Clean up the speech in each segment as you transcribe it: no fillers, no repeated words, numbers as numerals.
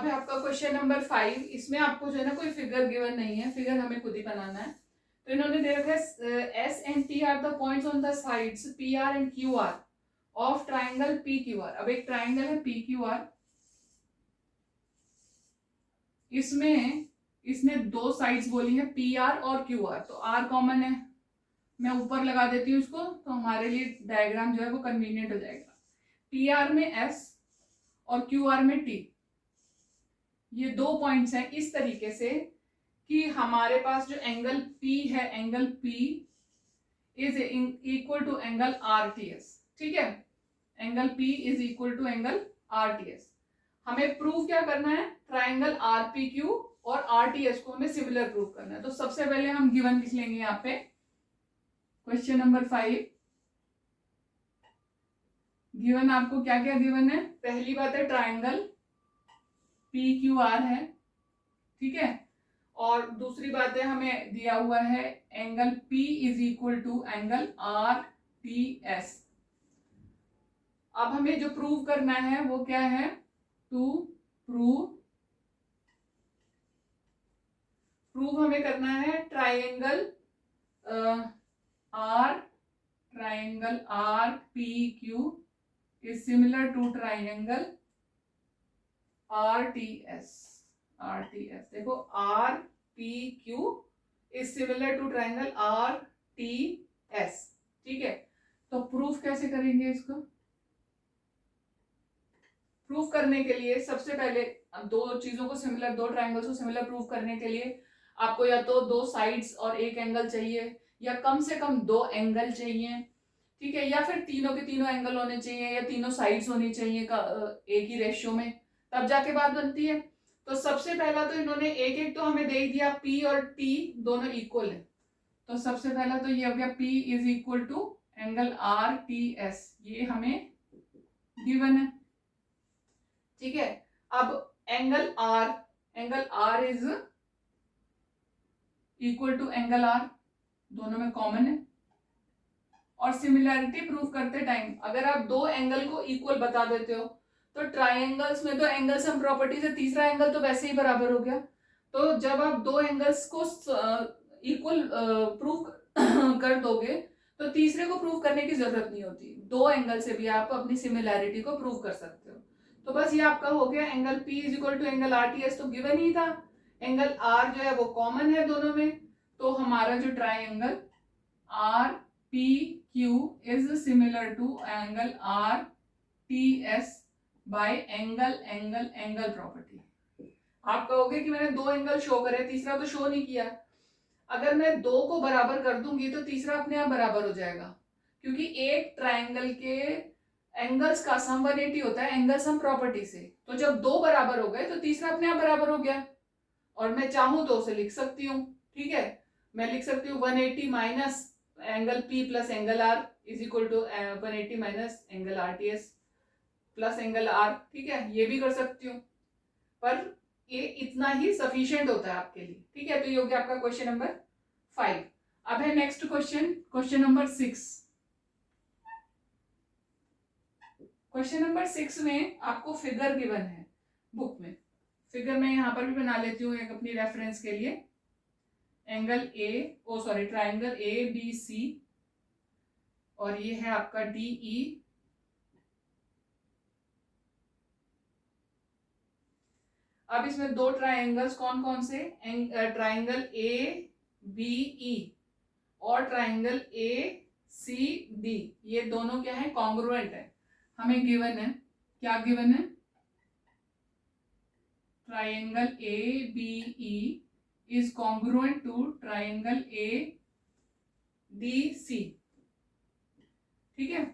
अब है आपका क्वेश्चन नंबर 5। इसमें आपको जो है ना कोई फिगर गिवन नहीं है, फिगर हमें खुद ही बनाना है। तो इन्होंने दे रखा है S and T R the points on the sides P R and Q R of triangle P Q R. अब एक ट्राइंगल है पी क्यू आर, इसमें इसने दो साइड्स बोली है पी आर और क्यू आर, तो आर कॉमन है, मैं ऊपर लगा देती हूँ इसको, तो हमारे लिए डायग्राम जो है वो कन्वीनियंट हो जाएगा। पी आर में एस और क्यू आर में टी, ये दो पॉइंट्स हैं इस तरीके से कि हमारे पास जो एंगल P है, angle P is equal to angle RTS। ठीक है, angle P is equal to angle RTS। हमें प्रूव क्या करना है, ट्राइंगल RPQ और RTS को हमें सिमिलर प्रूव करना है। तो सबसे पहले हम गिवन लिख लेंगे यहाँ पे क्वेश्चन नंबर 5। गिवन आपको क्या क्या गिवन है, पहली बात है ट्राइंगल PQR है, ठीक है, और दूसरी बात है हमें दिया हुआ है angle P is equal to angle RTS। अब हमें जो प्रूव करना है वो क्या है, टू प्रूव हमें करना है triangle RPQ is similar to triangle RTS। देखो RPQ is similar to triangle RTS। ठीक है, तो प्रूफ कैसे करेंगे इसको, प्रूफ करने के लिए सबसे पहले दो चीजों को सिमिलर, दो ट्राइंगल्स को सिमिलर प्रूफ करने के लिए आपको या तो दो साइड्स और एक एंगल चाहिए, या कम से कम दो एंगल चाहिए, ठीक है, या फिर तीनों के तीनों एंगल होने चाहिए, या तीनों साइड्स होनी चाहिए एक ही रेशियो में, तब जाके बात बनती है। तो सबसे पहला तो इन्होंने एक एक तो हमें दे ही दिया, P और T दोनों इक्वल है, तो सबसे पहला तो ये हो गया P is equal to angle RTS, ये हमें गिवन है। ठीक है, अब angle R is equal to angle R, दोनों में कॉमन है। और सिमिलैरिटी प्रूव करते टाइम अगर आप दो एंगल को इक्वल बता देते हो, तो ट्राइंगल्स में तो एंगल सम प्रॉपर्टी से तीसरा एंगल तो वैसे ही बराबर हो गया। तो जब आप दो एंगल्स को इक्वल प्रूव कर दोगे तो तीसरे को प्रूव करने की जरूरत नहीं होती, दो एंगल से भी आप अपनी सिमिलैरिटी को प्रूव कर सकते हो। तो बस ये आपका हो गया angle P is equal to angle RTS, तो गिवन ही था। एंगल R जो है वो कॉमन है दोनों में, तो हमारा जो triangle RPQ is similar to angle RTS by angle property. आप कहोगे कि मैंने दो एंगल शो करे, तीसरा तो शो नहीं किया। अगर मैं दो को बराबर कर दूंगी तो तीसरा अपने आप बराबर हो जाएगा, क्योंकि एक ट्राइंगल के एंगल्स का सम 180 होता है एंगल सम प्रॉपर्टी से। तो जब दो बराबर हो गए तो तीसरा अपने आप बराबर हो गया, और मैं चाहूं तो उसे लिख सकती हूँ। ठीक है, मैं लिख सकती हूँ 180 minus angle P plus angle R is equal to 180 minus angle RTS plus angle R। ठीक है, ये भी कर सकती हूँ, पर ये इतना ही सफिशिएंट होता है आपके लिए। ठीक है, तो ये हो गया आपका क्वेश्चन नंबर 5। अब है next question, question number 6। Question number 6 में आपको फिगर गिवन है बुक में, फिगर मैं यहाँ पर भी बना लेती हूँ एक अपनी रेफरेंस के लिए। एंगल ट्राइंगल ABC, और ये है आपका DE। अब इसमें दो ट्राइंगल्स कौन कौन से, ट्राइंगल ABE और ट्राइंगल ACD, ये दोनों क्या है, कॉन्ग्रुएंट है। हमें गिवन है, क्या गिवन है, triangle ABE is congruent to triangle ADC। ठीक है,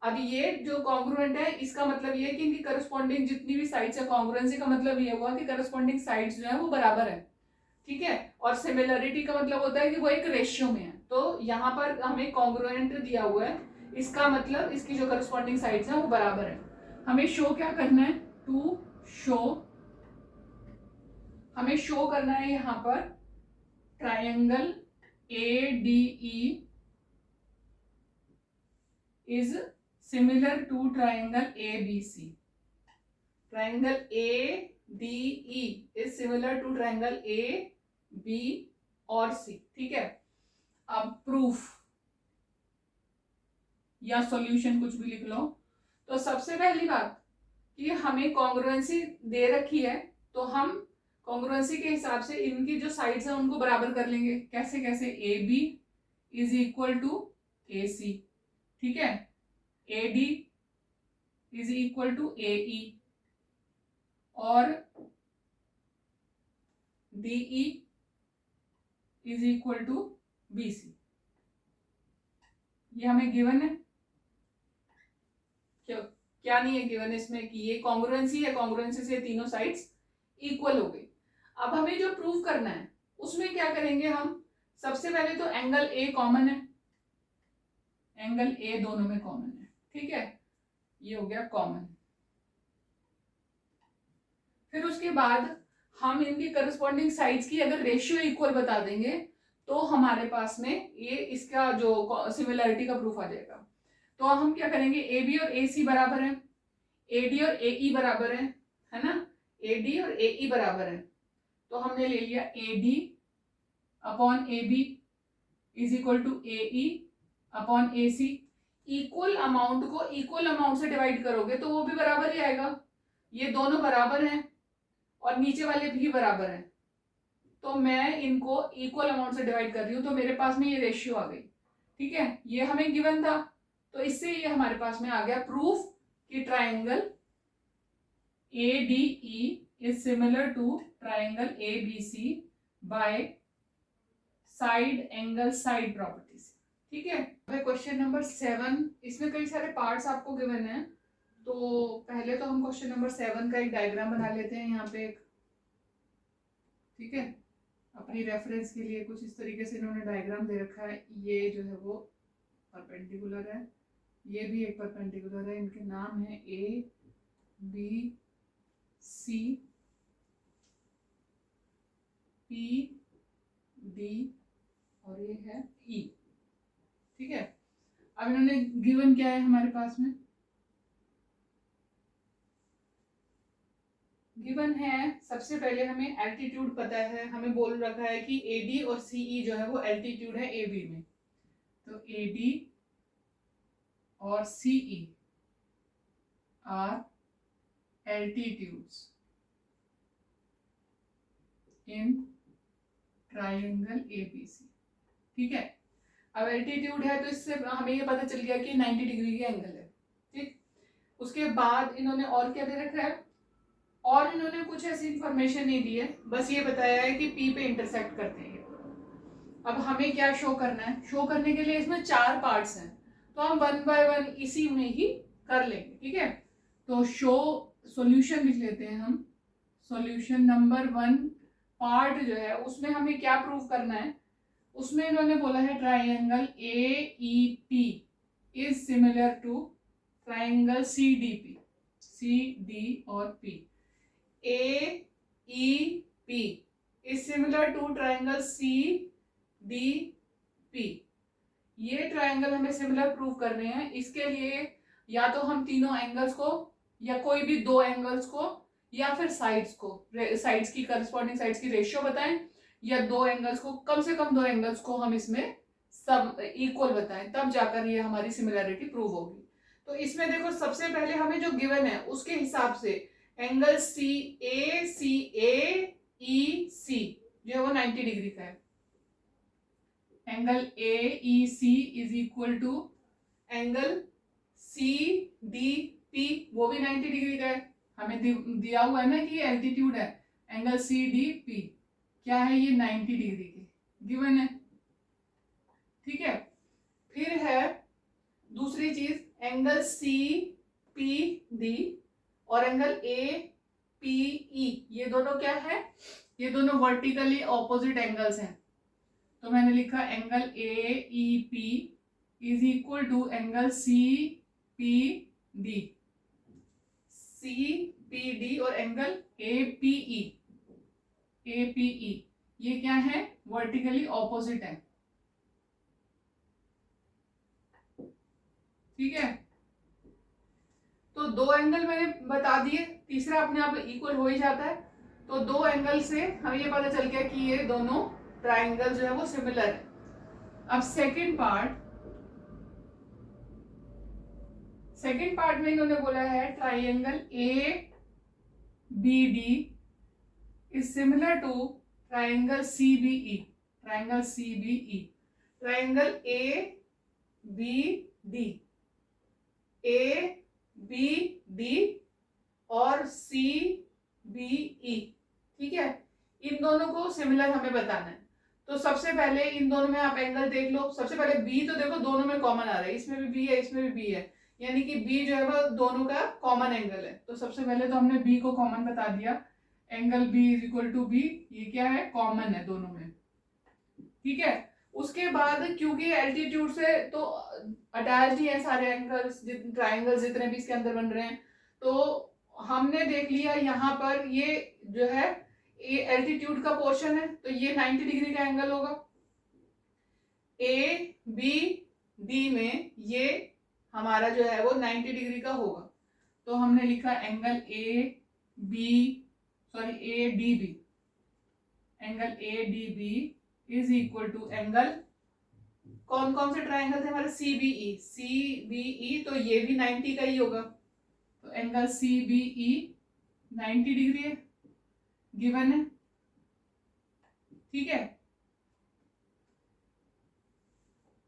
अब ये जो कॉन्ग्रुएंट है इसका मतलब ये है कि इनकी करस्पॉन्डिंग जितनी भी साइड्स है, कॉन्ग्रुएंसी का मतलब ये हुआ कि करस्पॉन्डिंग साइड्स जो है वो बराबर है। ठीक है, और सिमिलरिटी का मतलब होता है कि वो एक रेशियो में है। तो यहाँ पर हमें कॉन्ग्रुएंट दिया हुआ है, इसका मतलब इसकी जो करस्पॉन्डिंग साइड्स है वो बराबर है। हमें शो क्या करना है, टू शो, हमें शो करना है यहाँ पर triangle ADE is similar to triangle ABC। Triangle A D E is similar to triangle A B और सी। ठीक है, अब प्रूफ या सॉल्यूशन कुछ भी लिख लो। तो सबसे पहली बात कि हमें कॉन्ग्रुएंसी दे रखी है, तो हम कॉन्ग्रुएंसी के हिसाब से इनकी जो साइड्स हैं उनको बराबर कर लेंगे। कैसे कैसे, A B is equal to A C, ठीक है, A D is equal to A E और D E is equal to B C. ये हमें गिवन है। क्या नहीं है गिवन इसमें कि ये कॉन्ग्रुएंसी है, कॉन्ग्रुएंसी से तीनों साइड्स इक्वल हो गई। अब हमें जो प्रूव करना है उसमें क्या करेंगे हम, सबसे पहले तो एंगल ए कॉमन है, एंगल ए दोनों में कॉमन है, ठीक है, ये हो गया कॉमन। फिर उसके बाद हम इनकी करस्पॉन्डिंग साइड्स की अगर रेशियो इक्वल बता देंगे तो हमारे पास में ये इसका जो सिमिलरिटी का प्रूफ आ जाएगा। तो हम क्या करेंगे, ए बी और ए सी बराबर है, ए डी और ए ई बराबर है ना, ए डी और ए ई बराबर है। तो हमने ले लिया A D upon A B is equal to A E upon A C. Equal amount को इक्वल अमाउंट से डिवाइड करोगे तो वो भी बराबर ही आएगा। ये दोनों बराबर हैं और नीचे वाले भी बराबर हैं, तो मैं इनको इक्वल अमाउंट से डिवाइड कर रही हूँ, तो मेरे पास में ये रेशियो आ गई। ठीक है, ये हमें गिवन था, तो इससे ये हमारे पास में आ गया प्रूफ कि triangle A D E is similar to triangle A B C by side angle side properties. ठीक है, क्वेश्चन नंबर 7, इसमें कई सारे पार्ट्स आपको गिवन है। तो पहले तो हम क्वेश्चन नंबर 7 का एक डायग्राम बना लेते हैं यहाँ पे एक, ठीक है, अपनी रेफरेंस के लिए कुछ इस तरीके से इन्होंने डायग्राम दे रखा है। ये जो है वो परपेंडिकुलर है, ये भी एक परपेंडिकुलर है, इनके नाम है A B C P D और ये है ई। ठीक है, अब इन्होंने गिवन क्या है हमारे पास में, गिवन है सबसे पहले हमें एल्टीट्यूड पता है, हमें बोल रखा है कि ए डी और सी ई जो है वो एल्टीट्यूड है ए बी में। तो ए डी और C E are altitudes in triangle A B C. ठीक है, अब एल्टीट्यूड है तो इससे हमें ये पता चल गया कि 90 डिग्री के एंगल है। ठीक, उसके बाद इन्होंने और क्या दे रखा है, और इन्होंने कुछ ऐसी इंफॉर्मेशन नहीं दी है, बस ये बताया है कि पी पे इंटरसेक्ट करते हैं। अब हमें क्या शो करना है, शो करने के लिए इसमें 4 पार्ट्स हैं, तो हम 1 बाय 1 इसी में ही कर लेंगे। ठीक है, तो शो सॉल्यूशन लिख लेते हैं हम। सॉल्यूशन नंबर 1 पार्ट जो है उसमें हमें क्या प्रूव करना है, उसमें इन्होंने बोला है triangle A E P is similar to triangle C D P, C D और P. A E P is similar to triangle C D P. ये ट्राइंगल हमें सिमिलर प्रूव करने हैं। इसके लिए या तो हम तीनों एंगल्स को या कोई भी 2 एंगल्स को या फिर साइड्स को, साइड्स की करस्पॉन्डिंग साइड्स की रेशियो बताएं, या 2 एंगल्स को, कम से कम 2 एंगल्स को हम इसमें सब इक्वल बताएं, तब जाकर ये हमारी सिमिलरिटी प्रूव होगी। तो इसमें देखो सबसे पहले हमें जो गिवन है उसके हिसाब से एंगल सी ए ई सी जो है वो 90 डिग्री का है। Angle A E C is equal to angle C D P, वो भी 90 डिग्री का है। हमें दिया हुआ है ना कि ये एल्टीट्यूड है, एंगल सी डी पी क्या है, ये 90 डिग्री के गिवन है। ठीक है, फिर है दूसरी चीज, एंगल सी पी डी और एंगल ए पी ई, ये दोनों क्या है, ये दोनों वर्टिकली ऑपोजिट एंगल्स हैं। तो मैंने लिखा angle A E P is equal to angle C P D, C P D और एंगल ए पी ई, ये क्या है, वर्टिकली ऑपोजिट है। ठीक है, तो दो एंगल मैंने बता दिए, तीसरा अपने आप इक्वल हो ही जाता है। तो दो एंगल से हमें ये पता चल गया कि ये दोनों ट्राइंगल जो है वो सिमिलर है। अब सेकंड पार्ट में इन्होंने बोला है triangle A B D is similar to triangle C B E. Triangle C B E, triangle A B D, A B D और सी बी ई, ठीक है। इन दोनों को सिमिलर हमें बताना है। तो सबसे पहले इन दोनों में आप एंगल देख लो। सबसे पहले बी तो देखो दोनों में कॉमन आ रहा है, इसमें भी बी है इसमें भी बी है, यानी कि बी जो है वो दोनों का कॉमन एंगल है। तो सबसे पहले तो हमने बी को कॉमन बता दिया, angle B is equal to B, ये क्या है, कॉमन है दोनों में, ठीक है। उसके बाद क्योंकि एल्टीट्यूड से तो अटैच्ड ही है सारे एंगल्स, ट्राइंगल्स जितने भी इसके अंदर बन रहे हैं, तो हमने देख लिया यहाँ पर ये जो है ये एल्टीट्यूड का पोर्शन है, तो ये 90 डिग्री का एंगल होगा। ए बी डी में ये हमारा जो है वो 90 डिग्री का होगा। तो हमने लिखा angle A D B, angle A D B is equal to angle, कौन कौन से ट्राइंगल थे हमारे, सी बी ई, तो ये भी 90 का ही होगा। तो angle C B E 90 degree है, गिवन है, ठीक है।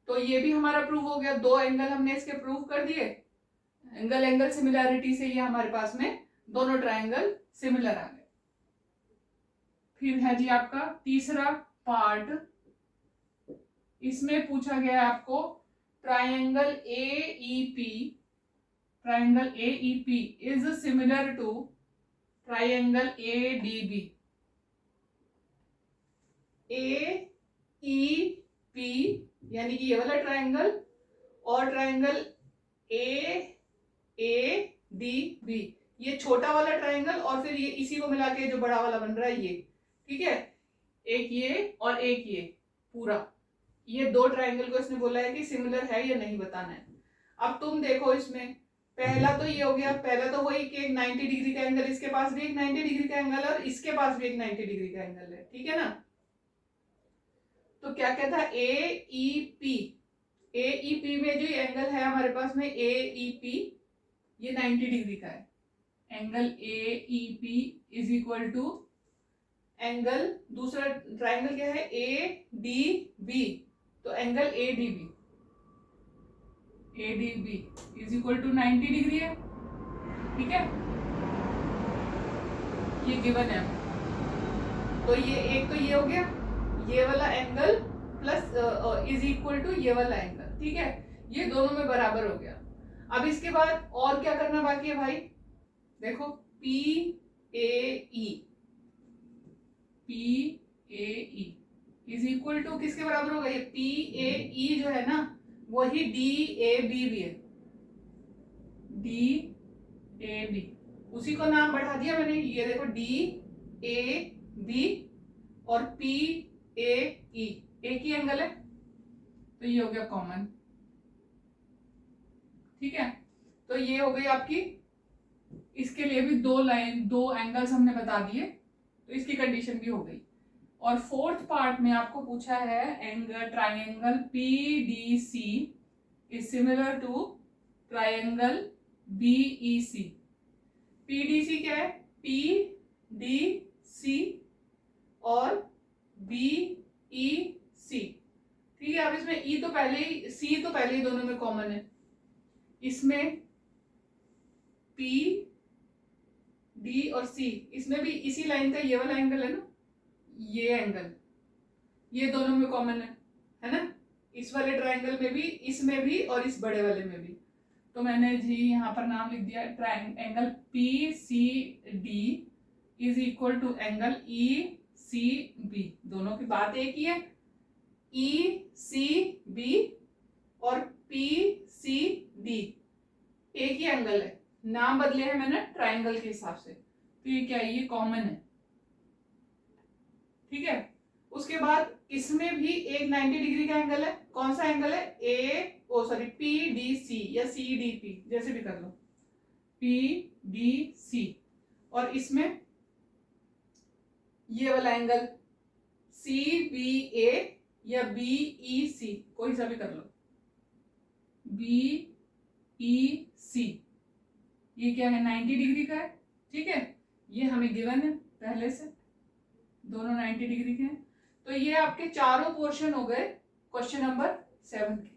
तो ये भी हमारा प्रूव हो गया, दो एंगल हमने इसके प्रूव कर दिए। एंगल सिमिलैरिटी से ये हमारे पास में दोनों ट्राइंगल सिमिलर आ गए। फिर है जी आपका तीसरा पार्ट, इसमें पूछा गया है आपको triangle A E P is similar to triangle A D B. A E P यानी कि ये वाला ट्राइंगल और ट्राइंगल ए डी बी, ये छोटा वाला ट्राइंगल और फिर ये इसी को मिला के जो बड़ा वाला बन रहा है ये, ठीक है। एक ये और एक ये पूरा, ये दो ट्राइंगल को इसने बोला है कि सिमिलर है या नहीं बताना है। अब तुम देखो इसमें पहला तो ये हो गया, पहला तो वही कि 90 डिग्री का एंगल, इसके पास भी एक 90 डिग्री का एंगल और इसके पास भी एक 90 डिग्री का एंगल है, ठीक है ना। तो क्या कहता है ए ई पी में जो एंगल है हमारे पास में ए ई पी, ये 90 डिग्री का है। Angle A E P is equal to angle, दूसरा ट्राइंगल क्या है, ए डी बी, तो angle A D B is equal to 90 degree है, ठीक है, ये गिवन है। तो ये एक तो ये हो गया, ये वाला angle plus is equal to ये वाला एंगल, ठीक है, ये दोनों में बराबर हो गया। अब इसके बाद और क्या करना बाकी है भाई, देखो P A E is equal to किसके बराबर होगा, ये पी ए ई जो है ना वही डी ए बी भी है, डी ए बी, उसी को नाम बढ़ा दिया मैंने, ये देखो डी ए बी और पी ए ई एक ही एंगल है, तो ये हो गया कॉमन, ठीक है। तो ये हो गई आपकी, इसके लिए भी दो एंगल्स हमने बता दिए, तो इसकी कंडीशन भी हो गई। और फोर्थ पार्ट में आपको पूछा है angle triangle P D C is similar to triangle B E C. P D C क्या है, पी डी सी और बी ई सी, ठीक है। अब इसमें ई तो पहले ही, सी तो पहले ही दोनों में कॉमन है, इसमें पी डी और सी, इसमें भी इसी लाइन का ये वाला एंगल है ना, ये एंगल, ये दोनों में कॉमन है ना, इस वाले ट्राइंगल में भी, इसमें भी और इस बड़े वाले में भी। तो मैंने जी यहाँ पर नाम लिख दिया angle P C D is equal to angle E C B, दोनों की बात एक ही है, ई सी बी और पी सी डी एक ही एंगल है, नाम बदले हैं मैंने ट्राइंगल के हिसाब से, तो ये क्या है, ये कॉमन है, ठीक है। उसके बाद इसमें भी एक 90 डिग्री का एंगल है, कौन सा एंगल है, पी डी सी या सी डी पी, जैसे भी कर लो, PDC, और इसमें ये वाला एंगल CBA या BEC, कोई सा भी कर लो, BEC, ये क्या है 90 डिग्री का है, ठीक है, ये हमें गिवन है पहले से, दोनों 90 डिग्री के हैं। तो ये आपके चारों पोर्शन हो गए क्वेश्चन नंबर 7 के।